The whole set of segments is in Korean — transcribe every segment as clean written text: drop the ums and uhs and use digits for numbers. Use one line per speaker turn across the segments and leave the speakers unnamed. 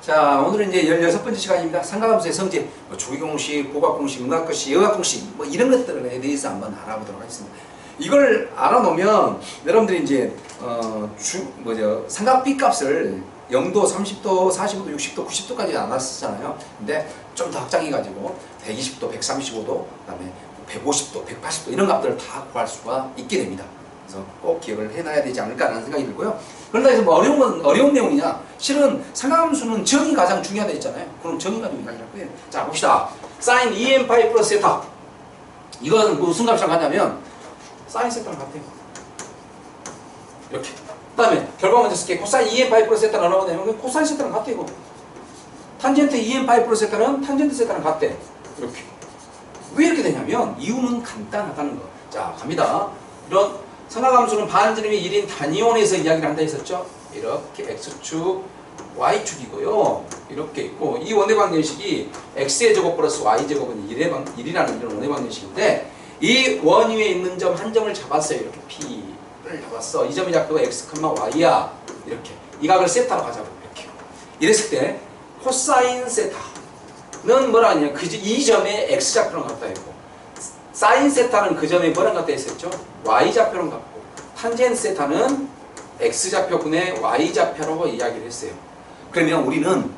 자, 오늘은 이제 16번째 시간입니다. 삼각함수의 성질, 주기공식, 고각공식, 음각공식, 여각공식, 이런 것들에 대해서 한번 알아보도록 하겠습니다. 이걸 알아놓으면 여러분들이 이제 삼각 B값을 0도, 30도, 45도, 60도, 90도까지 나눴었잖아요. 근데 좀 더 확장해가지고 120도, 135도, 그 다음에 150도, 180도 이런 값들을 다 구할 수가 있게 됩니다. 그래서 꼭 기억을 해놔야 되지 않을까라는 생각이 들고요. 그런다 해서 뭐 어려운 내용이냐? 실은 삼각함수는 정이 가장 중요하다 했잖아요. 그럼 정의 가지고 이야기를 할 거예요. 자, 봅시다. sin 2n파이 플러스 세타. 이건 무슨 값이랑 같냐면 sin 세타랑 같아요. 이렇게. 그 다음에 결과 먼저 쓸게. 코사인 2n파이 플러스 세타가 나오면 코사인 세타랑 같아 이거. 탄젠트 2n파이 플러스 세타는 탄젠트 세타랑 같대. 이렇게. 왜 이렇게 되냐면 이유는 간단하다는 거. 자, 갑니다. 이런 삼각함수는 반지름이 1인 단위원에서 이야기를 한다 했었죠. 이렇게 x축, y축이고요. 이렇게 있고 이 원의 방정식이 x의 제곱 플러스 y제곱은 1이라는 이런 원의 방정식인데 이 원 위에 있는 점 한 점을 잡았어요. 이렇게 p를 잡았어. 이 점의 좌표가 x, y야. 이렇게 이 각을 세타로 가자고 이렇게. 이랬을 때 코사인 세타는 뭐라 하냐? 이 점에 x 좌표랑 같다 했고 사인 세타는 그 점에 뭐랑 같다 했었죠? y 좌표랑 같고 탄젠트 세타는 x 좌표분의 y 좌표라고 이야기를 했어요. 그러면 우리는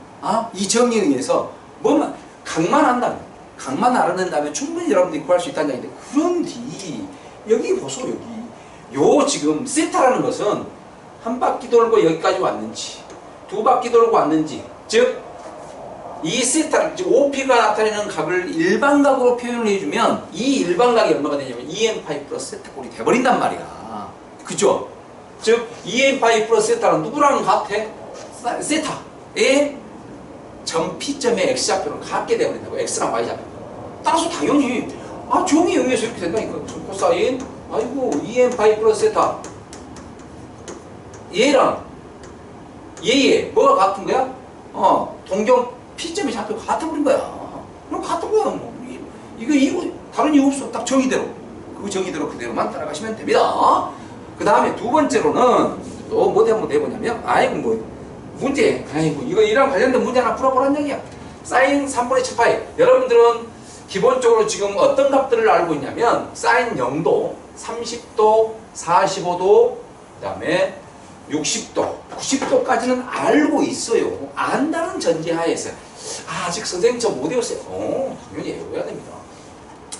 이 정의에 의해서 각만 안다면, 각만 알아낸다면 충분히 여러분들이 구할 수 있다는 얘기인데 그런데 여기 보소. 요 지금 세타라는 것은 한 바퀴 돌고 여기까지 왔는지 두 바퀴 돌고 왔는지, 즉 이 세타, 즉 OP가 나타내는 값을 일반각으로 표현을 해주면 이 일반각이 얼마가 되냐면 2n파이 플러스 세타 꼴이 돼버린단 말이야. 그죠? 즉 2n파이 플러스 세타는 누구랑 같아? 세타의 점 P점의 X좌표는 같게 돼버린다고. X랑 Y좌표. 따라서 당연히 정의에 의해서 이렇게 된다니까. 코사인 2n파이 플러스 세타 얘랑 얘 뭐가 같은 거야? 동경 P점의 좌표가 같아버린 거야. 그럼 같은 거야. 이거 다른 이유 없어. 딱 정의대로. 그 정의대로 그대로만 따라가시면 됩니다. 그 다음에 두 번째로는 또 뭐 한번 내보냐면 문제. 이랑 관련된 문제 하나 풀어보라는 얘기야. 사인 3분의 7파이. 여러분들은 기본적으로 지금 어떤 값들을 알고 있냐면 사인 0도, 30도, 45도, 그 다음에 60도, 90도까지는 알고 있어요. 안다는 전제하에서 아직 선생님 저 못 외웠어요. 당연히 외워야 됩니다.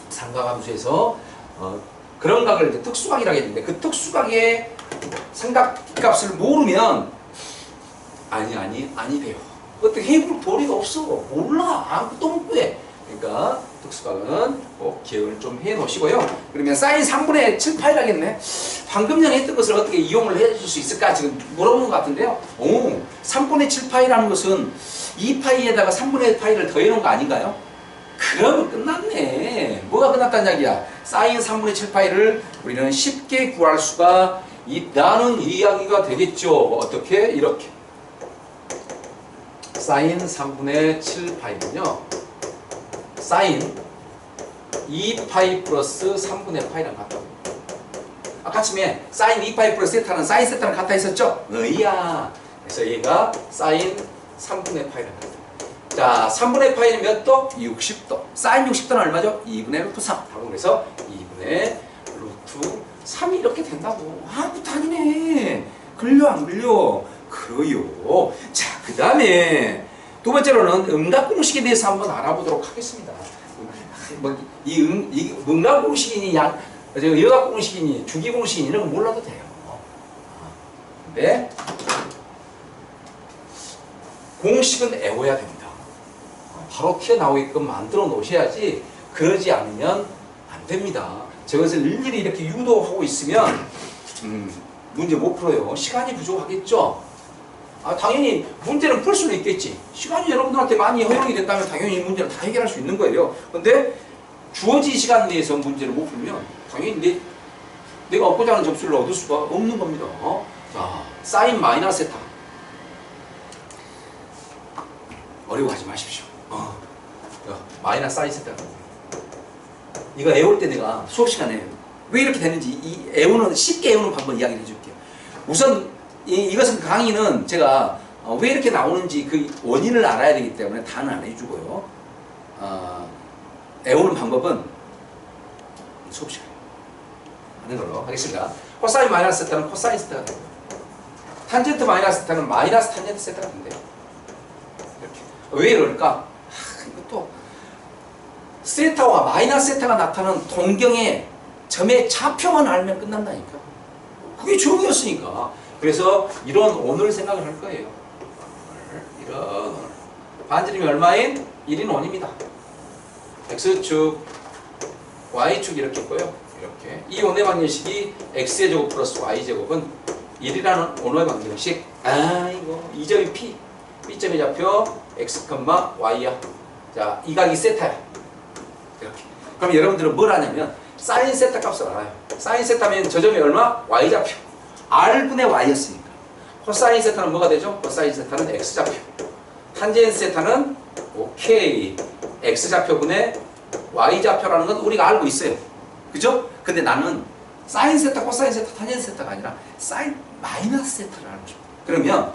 삼각함수에서 그런 각을 이제 특수각이라고 했는데 그 특수각의 삼각값을 모르면 아니 돼요. 어떻게 해볼 도리가 없어. 몰라. 아무것도 못 구해. 그러니까 특수각은 꼭 기억을 좀 해 놓으시고요. 그러면 사인 3분의 7파이라겠네. 방금 전에 했던 것을 어떻게 이용을 해 줄 수 있을까 지금 물어보는 것 같은데요. 3분의 7파이라는 것은 2파이에다가 3분의 파이를 더해 놓은 거 아닌가요? 그러면 끝났네. 뭐가 끝났다는 이야기야? 사인 3분의 7파이를 우리는 쉽게 구할 수가 있다는 이야기가 되겠죠. 어떻게? 이렇게. 사인 3분의 7파이는요. 사인 2파이 플러스 3분의 파이랑 같다고. 아까 처음에 사인 2파이 플러스 세타는 사인 세타랑 같다 했었죠? 의야. 그래서 얘가 사인 3분의 파이랑 같다. 자, 3분의 파이는 몇 도? 60도. 사인 60도는 얼마죠? 2분의 루트 3. 그래서 2분의 루트 3이 이렇게 된다고. 당연해. 걸려 안 걸려? 그래요. 자, 그 다음에 두 번째로는 음각공식에 대해서 한번 알아보도록 하겠습니다. 이 음각공식이니 여각공식이니 주기공식이니 이런 거 몰라도 돼요. 근데 공식은 외워야 됩니다. 바로 튀어나오게끔 만들어 놓으셔야지 그러지 않으면 안 됩니다. 저것을 일일이 이렇게 유도하고 있으면 문제 못 풀어요. 시간이 부족하겠죠? 당연히 문제는 풀 수는 있겠지. 시간이 여러분들한테 많이 허용이 된다면 당연히 이 문제를 다 해결할 수 있는 거예요. 근데 주어진 시간 내에서 문제를 못 풀면 당연히 내가 얻고자 하는 점수를 얻을 수가 없는 겁니다. 자, 사인 마이너스 세타. 어려워하지 마십시오. 마이너스 사인 세타. 이거 외울 때 내가 수업 시간에 왜 이렇게 되는지 쉽게 외우는 방법 이야기를 해줄게요. 우선 이것은 강의는 제가 왜 이렇게 나오는지 그 원인을 알아야 되기 때문에 다는 안 해주고요. 외우는 방법은 수업 시간에 하는 걸로 하겠습니다. 코사인 마이너스 세타는 코사인 세타가 되고요. 탄젠트 마이너스 세타는 마이너스 탄젠트 세타가 된대요. 이렇게. 왜 이럴까? 이것도 세타와 마이너스 세타가 나타나는 동경의 점의 좌표만 알면 끝난다니까. 그게 주목이었으니까. 그래서 이런 오늘 생각을 할 거예요. 이런 오늘. 반지름이 얼마인? 1인 1입니다. X축, Y축 이렇게 있고요. 이렇게. 이 원의 방정식이 X의 제곱 플러스 Y 제곱은 1이라는 원의 방정식. 이거 이 점이 P. B점의 좌표 X, Y야. 자, 이 각이 세타야. 이렇게. 그럼 여러분들은 뭘 하냐면 사인 세타 값을 알아요. 사인 세타면 저 점이 얼마? Y 좌표. R분의 Y였으니까. 코사인 세타는 뭐가 되죠? 코사인 세타는 X 좌표. 탄젠트 세타는 오케이. X 좌표분의 Y 좌표라는 건 우리가 알고 있어요. 그죠? 근데 나는 사인 세타, 코사인 세타, 탄젠트 세타가 아니라 사인 마이너스 세타를 알고 싶어. 그러면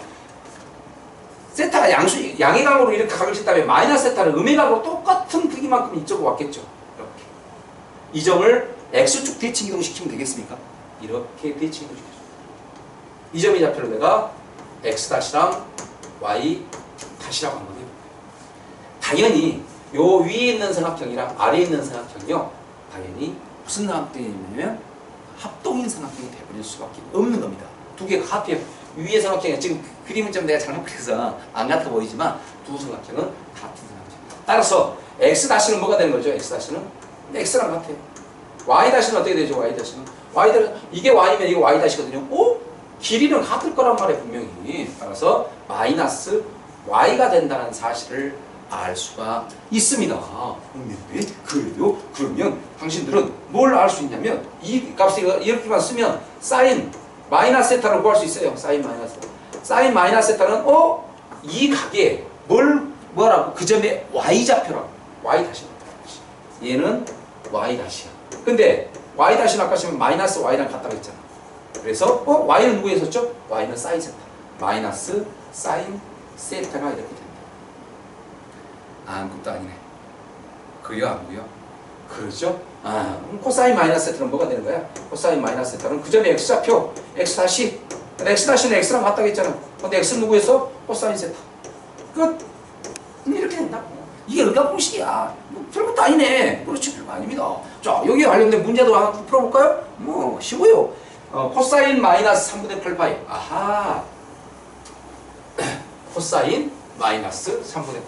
세타가 양의 각으로 이렇게 각을 쳤다면 마이너스 세타는 음의 각으로 똑같은 크기만큼 이쪽으로 왔겠죠. 이렇게. 이 점을 X축 대칭 이동시키면 되겠습니까? 이렇게 대칭 이동시켜줘. 이 점의 좌표를 내가 X' Y' 라고 한번 해볼게요. 당연히 요 위에 있는 삼각형이랑 아래에 있는 삼각형이요. 당연히 무슨 삼각형이냐면 합동인 삼각형이 되어버릴 수밖에 없는 겁니다. 두 개가 합해요. 위에 삼각형이 지금 그림은 좀 내가 잘못 그려서 안 같아 보이지만 두 삼각형은 같은 삼각형입니다. 따라서 X' 뭐가 되는 거죠? X'는 X랑 같아요. Y' 어떻게 되죠? Y'? 이게 Y면 이게 Y'거든요. 오? 길이는 같을 거란 말이에요, 분명히. 따라서 마이너스 Y가 된다는 사실을 알 수가 있습니다. 그래요? 그러면 당신들은 뭘 알 수 있냐면 이 값을 이렇게만 쓰면 사인 마이너스 세타를 구할 수 있어요. 사인 마이너스. 사인 마이너스 세타는 이 각에 뭐라고? 그 점의 Y 좌표라고. Y 다시. 얘는 Y 다시야. 근데 Y 다시 아까 쓰면 마이너스 Y랑 같다고 했잖아. 그래서 Y는 누구에 썼죠? Y는 사인 세타. 마이너스 사인 세타가 이렇게 된다. 아무것도 아니네. 그요 아무고요? 그렇죠? 코사인 마이너스 세타는 뭐가 되는 거야? 코사인 마이너스 세타는 그 점의 X좌표 X 다시. X 다시는 X랑 같다고 했잖아. 근데 X는 누구에서? 코사인 세타. 끝. 이렇게 된다고. 이게 의각공식이야. 별것도 아니네. 그렇지, 별거 아닙니다. 자, 여기에 관련된 문제도 하나 풀어볼까요? 쉬워요. 코사인 마이너스 3분의 8파이. 아하. 코사인 마이너스 3분의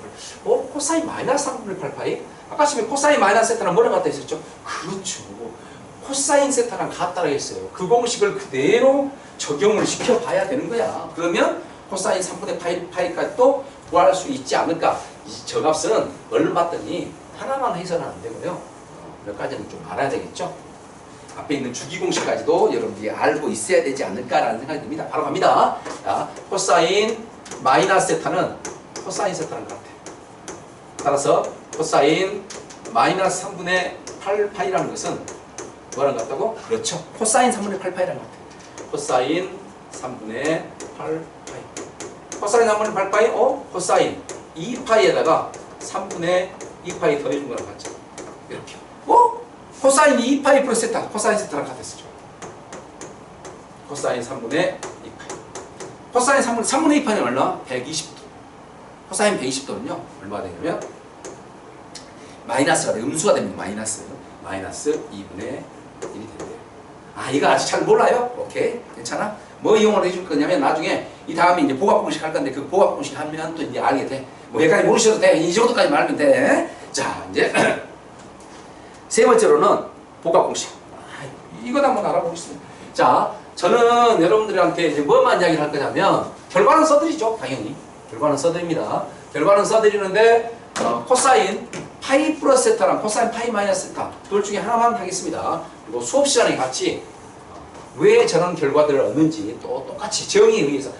8. 코사인 마이너스 3분의 8파이? 아까 지금 코사인 마이너스 세타랑 뭐랑 같다 했었죠? 그렇죠. 코사인 세타랑 같다고 했어요. 그 공식을 그대로 적용을 시켜봐야 되는 거야. 그러면 코사인 3분의 파이까지 또 구할 수 있지 않을까? 저 값은 얼마 봤더니 하나만 해서는 안 되고요. 몇 가지는 좀 알아야 되겠죠? 앞에 있는 주기공식까지도 여러분들이 알고 있어야 되지 않을까라는 생각이 듭니다. 바로 갑니다. 자, 코사인 마이너스 세타는 코사인 세타랑 같아요. 따라서 코사인 마이너스 3분의 8파이라는 것은 뭐랑 같다고? 그렇죠. 코사인 3분의 8파이랑 같아요. 코사인 3분의 8파이. 코사인 3분의 8파이, 코사인 2파이에다가 3분의 2파이 더해준 거랑 같죠. 이렇게. 코사인 2파이 플러스 세타. 코사인 세타랑 같았었죠. 코사인 3분의 2파이. 코사인 3분의 2파이는 얼마? 120도. 코사인 120도는요, 얼마가 되냐면, 마이너스가 돼. 음수가 됩니다. 마이너스 2분의 1이 된대요. 이거 아직 잘 몰라요? 오케이. 괜찮아? 뭐 이용을 해줄 거냐면, 나중에 이 다음에 이제 보각공식 할 건데, 그 보각공식 하면 또 이제 알게 돼. 여기까지 모르셔도 돼. 이 정도까지만 알면 돼. 자, 이제. 세 번째로는 보각공식. 이거도 한번 알아보겠습니다. 자, 저는 여러분들한테 이제 뭐만 이야기를 할 거냐면, 결과는 써드리죠. 당연히. 결과는 써드립니다. 결과는 써드리는데, 코사인 파이 플러스 세타랑 코사인 파이 마이너스 세타 둘 중에 하나만 하겠습니다. 그리고 수업 시간에 같이 왜 저런 결과들을 얻는지 또 똑같이 정의에 의해서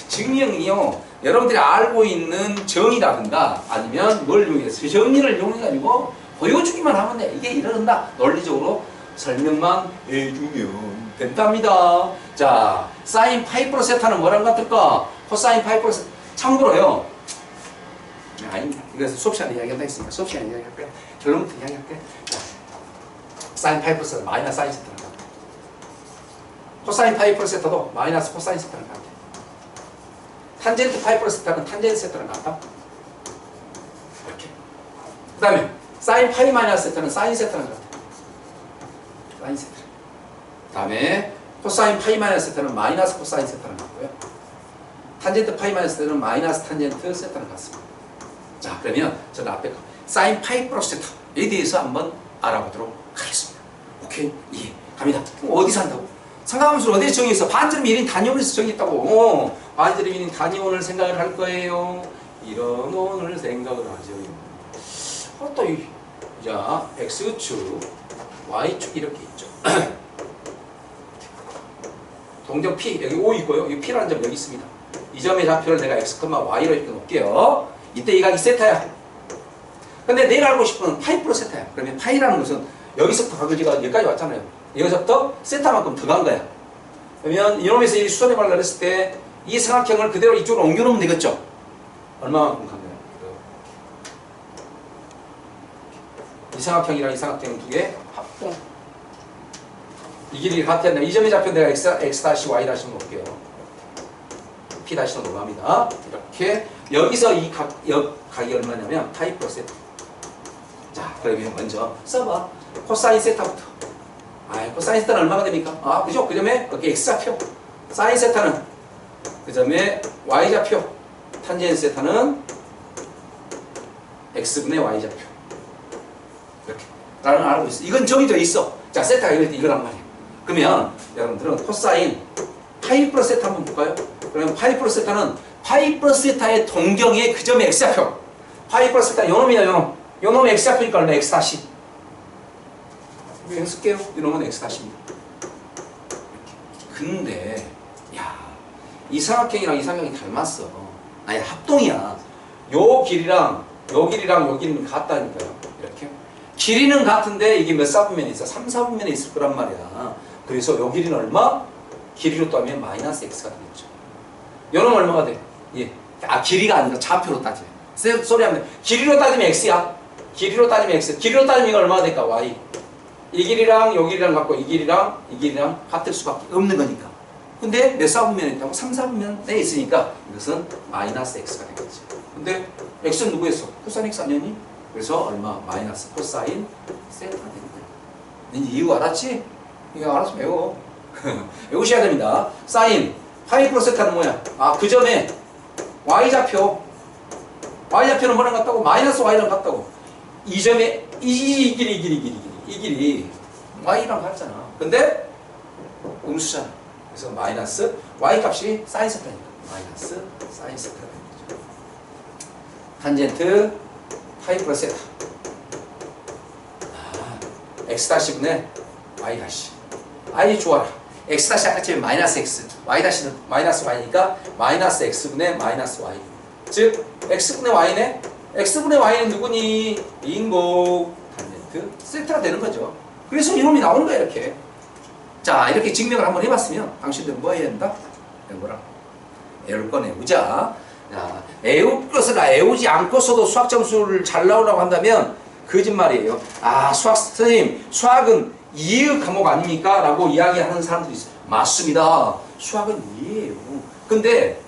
정의형이요. 여러분들이 알고 있는 정의라든가 아니면 뭘 이용해서 정의를 이용해가지고 보여주기만 하면 돼. 이게 이런다. 논리적으로 설명만 해주면 된답니다. 자, 사인 파이 플러스 세타는 뭐랑 같을까? 코사인 파이 플러스 참고로요. 아닙니다. 이거 수업 시간에 이야기한다 했으니까 수업 시간에 이야기할게요. 결론부터 이야기할게요. 자, 사인 파이 플러스 마이너스 사인 세타는 같아. 코사인 파이 플러스 세타도 마이너스 코사인 세타는 같아. 탄젠트 파이 플러스 세타는 탄젠트 세타는 같다. 이렇게. 그 다음에 사인 파이 마이너스 세타는 사인 세타는 같아. 사인 세타. 그 다음에 코사인 파이 마이너스 세타는 마이너스 코사인 세타는 같고요. 탄젠트 파이 마이너스 세타는 마이너스 탄젠트 세타는 같습니다. 자, 그러면 저는 앞에 사인 파이 플러스 세타에 대해서 한번 알아보도록 하겠습니다. 오케이? 예. 갑니다. 그럼 어디서 한다고? 상가함수를 어디에 정의했어? 반지름 1인 단위원에서 정의했다고. 반지름 1인 단위원을 생각을 할 거예요. 이런 원을 생각을 하죠. 또 자, X축, Y축 이렇게 있죠. 동점 P, 여기 O 있고요. 여기 P라는 점 여기 있습니다. 이 점의 좌표를 내가 X, Y로 이렇게 놓을게요. 이때 이 각이 세타야. 근데 내가 알고 싶은 파이 플러스 세타야. 그러면 파이라는 것은 여기서부터 각을 제가 여기까지 왔잖아요. 여기서부터 세타만큼 더 간 거야. 그러면 이놈에서 이 수선의 발을 했을 때 이 삼각형을 그대로 이쪽으로 옮겨놓으면 되겠죠? 얼마만큼 간 거야? 이 삼각형이랑 이 삼각형 두 개 합동. 이 길이가 같았나? 이 점의 좌표 내가 X 다시 Y 다시 놓을게요. P 다시 넘어갑니다. 이렇게 여기서 이 각이 얼마냐면 파이 플러스 세타. 자, 그러면 먼저 써봐. 코사인 세타부터. 코사인 세타는 얼마가 됩니까? 그죠? 그 점에 여기 X좌표. 사인 세타는 그 점에 Y좌표. 탄젠트 세타는 X분의 Y좌표. 이렇게. 라는 걸 알고 있어. 이건 정의되어 있어. 자, 세타가 이럴 때 이거란 말이야. 그러면 여러분들은 코사인 파이 플러스 세타 한번 볼까요? 그러면 파이 플러스 세타는 파이 플러스 세타의 동경의 그 점의 X좌표. 파이 플러스 세타 요놈이야, 요놈. 요놈의 X좌표니까 얼마? X 다시. 이거 쓸게요. 이놈은 X 다시입니다. 근데 이 삼각형이랑 이 삼각형이 닮았어. 아니, 합동이야. 요 길이랑 요 길이랑 요 길이는 같다니까요. 이렇게. 길이는 같은데 이게 몇 사분면에 있어? 3, 4분면에 있을 거란 말이야. 그래서 요 길이는 얼마? 길이로 따지면 마이너스 X가 되겠죠. 요놈은 얼마가 돼? 예. 길이가 아니라 좌표로 따지면. 소리 하면 길이로 따지면 X야. 길이로 따지면 X. 길이로 따지면 이거 얼마가 될까? Y. 이 길이랑 요 길이랑 같고 이 길이랑 같을 수밖에 없는 거니까. 근데 몇 사분면에 있다고? 3, 4분면에 있으니까 이것은 마이너스 X가 되겠지. 근데 X는 누구였어? 코사인 X 아니었니? 그래서 얼마? 마이너스 코사인 세타가 되는 거야. 이제 이유 알았지? 이거 알아서 외워. 외우셔야 됩니다. 사인 파이 플러스 세타는 뭐야? 그 점에 Y좌표. Y좌표는 뭐랑 같다고? 마이너스 Y랑 같다고. 이 점에 이 길이 Y랑 같잖아. 근데 음수잖아. 그래서 마이너스 Y 값이 사인 세타니까 마이너스 사인 세타가 되는 거죠. 탄젠트 파이 플러스 세타. X 다시분의 Y 다시. I 좋아라. X 다시 아까 처음에 마이너스 X. Y 다시는 마이너스 Y니까 마이너스 X분의 마이너스 Y. 즉 X분의 Y네. X분의 Y는 누구니? 빙고. 탄젠트 세타가 되는 거죠. 그래서 이놈이 나오는 거야 이렇게. 자, 이렇게 증명을 한번 해봤으면 당신들은 뭐 해야 된다? 뭐라? 애울 건 애우자. 자, 애울 것을 애우지 않고서도 수학 점수를 잘 나오라고 한다면 거짓말이에요. 선생님, 수학은 이해 과목 아닙니까? 라고 이야기하는 사람들이 있어요. 맞습니다. 수학은 이해예요. 근데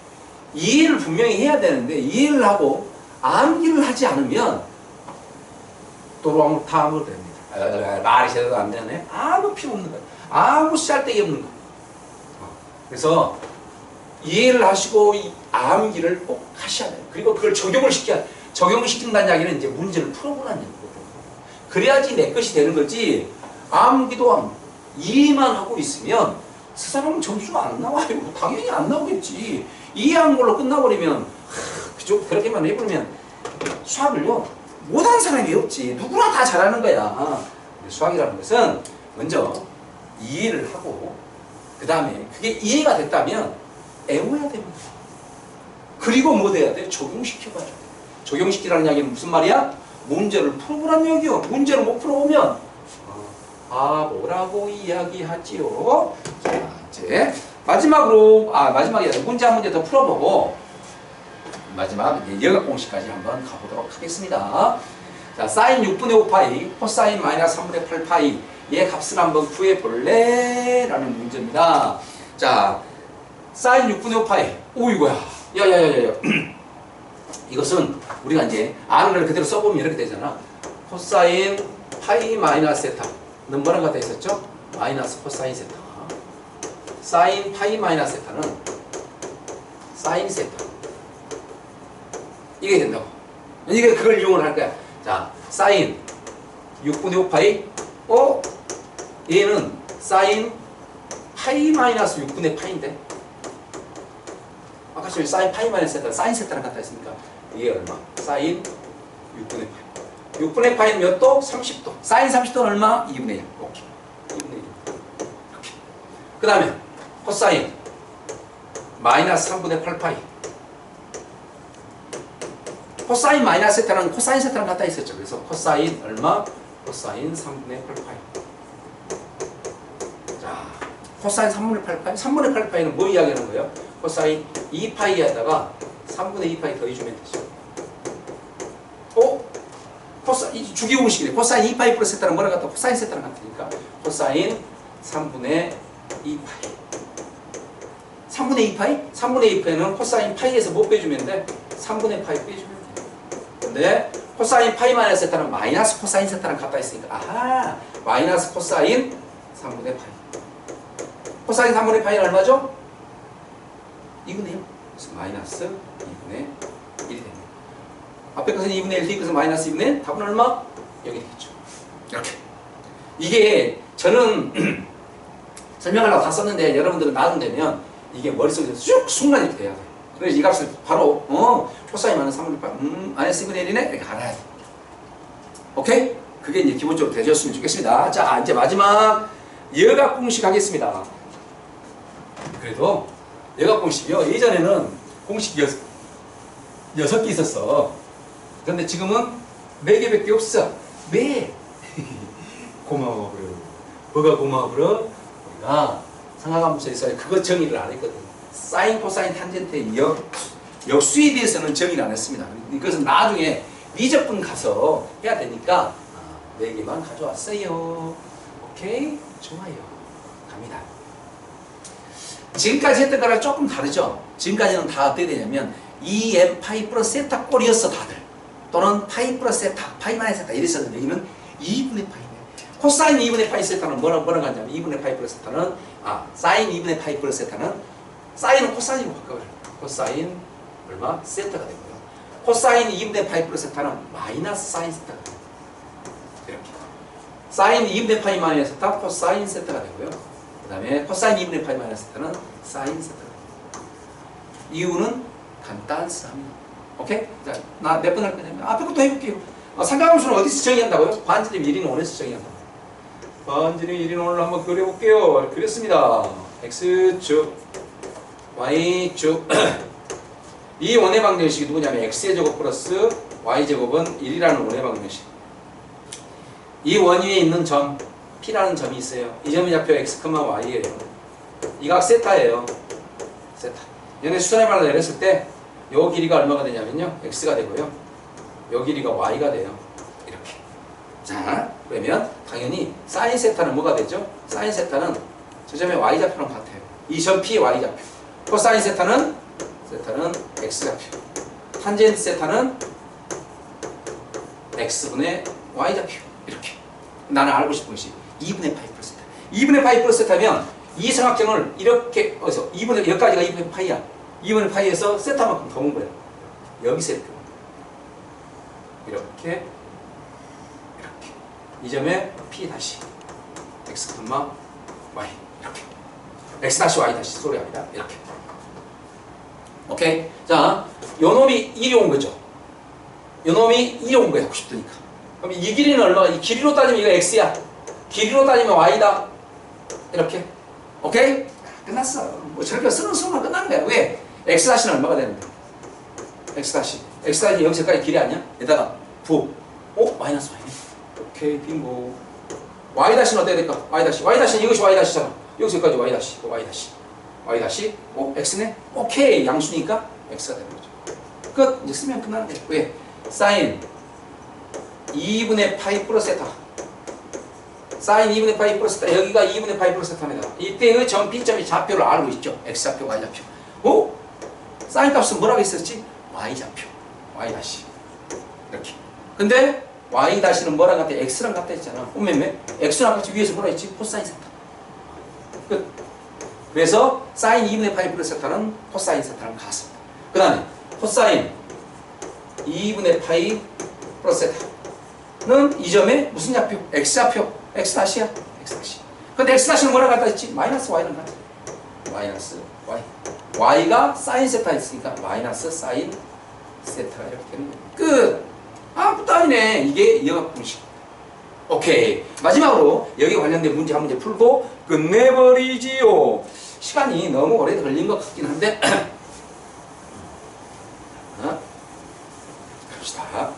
이해를 분명히 해야 되는데 이해를 하고 암기를 하지 않으면 또다음으로 됩니다. 말이 제대로 안 되네. 아무 필요 없는 거예요. 아무 쓸데기 없는 거. 그래서 이해를 하시고 이 암기를 꼭 하셔야 돼요. 그리고 그걸 적용시킨다는 이야기는 이제 문제를 풀어보라는 얘기거든요. 그래야지 내 것이 되는 거지. 암기도 이해만 하고 있으면 그 사람은 점수가 안 나와요. 당연히 안 나오겠지. 이해한 걸로 끝나버리면 그렇게만 해버리면 수학을요 못하는 사람이 없지. 누구나 다 잘하는 거야. 수학이라는 것은 먼저 이해를 하고 그 다음에 그게 이해가 됐다면 애워야 됩니다. 그리고 뭐 돼야 돼? 적용시켜봐야 돼. 적용시키라는 이야기는 무슨 말이야? 문제를 풀어보라는 얘기요. 문제를 못 풀어오면 바보라고 이야기하지요. 자, 이제 마지막으로 마지막에 문제 한 문제 더 풀어보고 마지막 여각 공식까지 한번 가보도록 하겠습니다. 자, 사인 6분의 5파이, 코사인 마이너스 3분의 8파이 얘 값을 한번 구해볼래? 라는 문제입니다. 자, 사인 6분의 5파이. 오, 이거야. 야야야야. 이것은 우리가 이제 아는 걸 그대로 써보면 이렇게 되잖아. 코사인 파이 마이너스 세타는 뭐랑 같아 있었죠? 마이너스 코사인 세타. 사인 파이 마이너스 세타는 사인 세타. 이게 된다고. 이게 그걸 이용을 할 거야. 자, 사인 6분의 5파이. 얘는 사인 파이 마이너스 6분의 파인데. 아까 저희 사인 파이 마이너스 세타, 사인 세타랑 같다 했으니까 이게 얼마? 사인 6분의 파이. 6분의 파이는 몇 도? 30도. 사인 30도는 얼마? 2분의 1. 오케이. 2분의 1. 이렇게. 그 다음에 코사인 마이너스 3분의 8파이. 코사인 마이너스 세타는 코사인 세타랑 같다 있었죠. 그래서 코사인 얼마? 코사인 3분의 8파이. 자, 코사인 3분의 8파이. 3분의 8파이는 뭐 이야기하는 거예요? 코사인 2파이에다가 3분의 2파이 더해주면 되죠. 코사인 주기공식이래. 코사인 2파이 플러스 세타는 뭐랑 같다? 코사인 세타랑 같으니까 코사인 3분의 2파이. 3분의 2파이? 3분의 2파이는 코사인 파이에서 뭐 빼주면 돼? 3분의 파이 빼주면 돼. 근데 코사인 파이 마이너스 세타는 마이너스 코사인 세타랑 같다 했으니까 아하! 마이너스 코사인 3분의 파이. 코사인 3분의 파이는 얼마죠? 2분의 1. 그래서 마이너스 2분의 1이 됩니다. 앞에 것은 2분의 1, 뒤에 것은 마이너스 2분의 1. 답은 얼마? 여기 되겠죠. 이렇게. 이게 저는 설명하려고 다 썼는데 여러분들은 나중되면 이게 머릿속에서 쑥 순간 이렇게 돼야 돼. 그래서 이 값을 바로 코사인 마이너스 3분의 8 마이너스 2분의 1이네? 이렇게 알아야 돼. 오케이? 그게 이제 기본적으로 되셨으면 좋겠습니다. 자, 이제 마지막 여각 공식 하겠습니다. 그래도 여각 공식이요. 예전에는 공식 6개 있었어. 그런데 지금은 4개밖에 없어. 왜? 고마워, 그래. 뭐가 고마워, 그래? 우리가 상하감수에서 그거 정의를 안 했거든. 사인, 코사인, 탄젠트의 역수에 대해서는 정의를 안 했습니다. 이것은 나중에 미적분 가서 해야 되니까 4개만 가져왔어요. 오케이? 좋아요. 갑니다. 지금까지 했던 거랑 조금 다르죠? 지금까지는 다 어떻게 되냐면 2n 파이 플러스 세타 꼴이었어 다들. 또는 파이 플러스 세타, 파이 마이너스 세타 이랬었는데 여기는 2분의 파이네. 코사인 2분의 파이 세타는 뭐라고 하냐면 2분의 파이 플러스 세타는 사인 2분의 파이 플러스 세타는 사인은 코사인으로 바꿔버려. 코사인 얼마? 세타가 되고요. 코사인 2분의 파이 플러스 세타는 마이너스 사인 세타가 돼요. 이렇게. 사인 2분의 파이 마이너스 세타, 코사인 세타가 되고요. 그 다음에 코사인 2분의 파이 마이너스 세타는 사인 세타가 됩니다. 이유는 간단합니다. 오케이? 자, 나 몇 번 할 거냐면 앞에 것도 해볼게요. 삼각함수는 어디서 정의한다고요? 반지름 1인 원에서 정의한다고. 반지름 1인 원을 한번 그려볼게요. 그렸습니다. x축, y축. 이 원의 방정식이 누구냐면 x의 제곱 플러스 y제곱은 1이라는 원의 방정식. 이 원 위에 있는 점 P라는 점이 있어요. 이 점의 좌표 x, y예요. 이 각 세타예요. 세타. 얘네 수선의 발로 내렸을 때 요 길이가 얼마가 되냐면요. x가 되고요. 요 길이가 y가 돼요. 이렇게. 자, 그러면 당연히 사인 세타는 뭐가 되죠? 사인 세타는 저 점의 y좌표랑 같아요. 이 점 P의 y좌표. 코사인 세타는 x좌표. 탄젠트 세타는 x분의 y좌표. 이렇게. 나는 알고 싶은 것이 2분의 파이 플러스 세타. 2분의 파이 플러스 세타면 이 삼각형을 이렇게 어디서 2분의 여기까지가 2분의 파이야. 2분의 파이에서 세타만큼 더 온 거야. 여기서 이렇게 이 점에 P 다시 x, y 이렇게 x 다시 y 다시 소리합니다. 이렇게. 오케이. 자, 요 놈이 1이 온 거죠. 요 놈이 1이 온 거야. 하고 싶으니까. 그럼 이 길이는 얼마가? 이 길이로 따지면 이거 x야. 길이로 따지면 y다. 이렇게. 오케이? 끝났어. 뭐 저렇게 쓰는 수만 끝나는 거야. 왜? x 다시는 얼마가 되는데? x 다시. x 다시 여기서까지 길이 아니야? 여기다가 부. 마이너스 y네. 오케이, 빙고. y-는 어때야 될까? y-는 이것이 y-잖아. 여기서 여기까지 y-, y-, x네? 오케이. 양수니까 x가 되는 거죠. 끝. 이제 쓰면 끝나는 거예요. 왜? 사인 2분의 파이 플러스 세타. 사인 2분의 파이 플러스 세타. 여기가 2분의 파이 플러스 세타입니다. 이때의 점 B점이 좌표를 알고 있죠. x좌표, y좌표. 사인 값은 뭐라고 했었지? y좌표. y-. 이렇게. 근데 y-는 뭐랑 같아? x랑 같다 했잖아. 오메메 x랑 같이 위에서 뭐라 했지? 코사인 세타. 끝. 그래서 사인 2분의 파이 플러스 세타는 코사인 세타랑 같습니다. 그 다음에 코사인 2분의 파이 플러스 세타는 이 점에 무슨 좌표? x좌표. x-야. x-. 근데 x-는 뭐랑 같다 했지? 마이너스 y랑 같아. 마이너스 y. y가 사인 세타 있으니까 마이너스 사인 세타가 이렇게 되는 거예요. 끝. 아무것도 아니네. 이게 이어각 공식. 오케이. 마지막으로 여기 관련된 문제 한 문제 풀고 끝내버리지요. 시간이 너무 오래 걸린 것 같긴 한데 갑시다.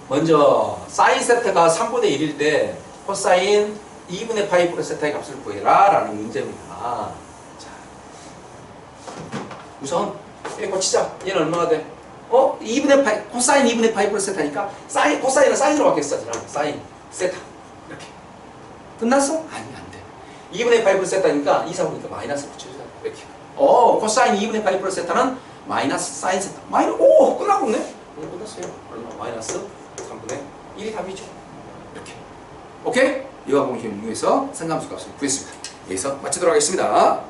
먼저 사인 세타가 3분의 1일 때 코사인 2분의 파이 플러스 세타의 값을 구해라 라는 문제입니다. 자, 우선 빼고 치자. 얘는 얼마가 돼? 2분의 파이, 코사인 2분의 파이 플러스 세타니까 사인, 코사인은 사인으로 바뀌었어. 사인, 세타. 이렇게. 끝났어? 아니, 안 돼. 2분의 파이 플러스 세타니까 2, 3분니까 마이너스 붙여주자. 이렇게. 코사인 2분의 파이 플러스 세타는 마이너스 사인 세타. 끝나고 있네? 끝났어요. 얼마? 마이너스 3분의 1이 답이죠. 이렇게. 오케이? 이와 공식을 이용해서 상감수 값을 구했습니다. 여기서 마치도록 하겠습니다.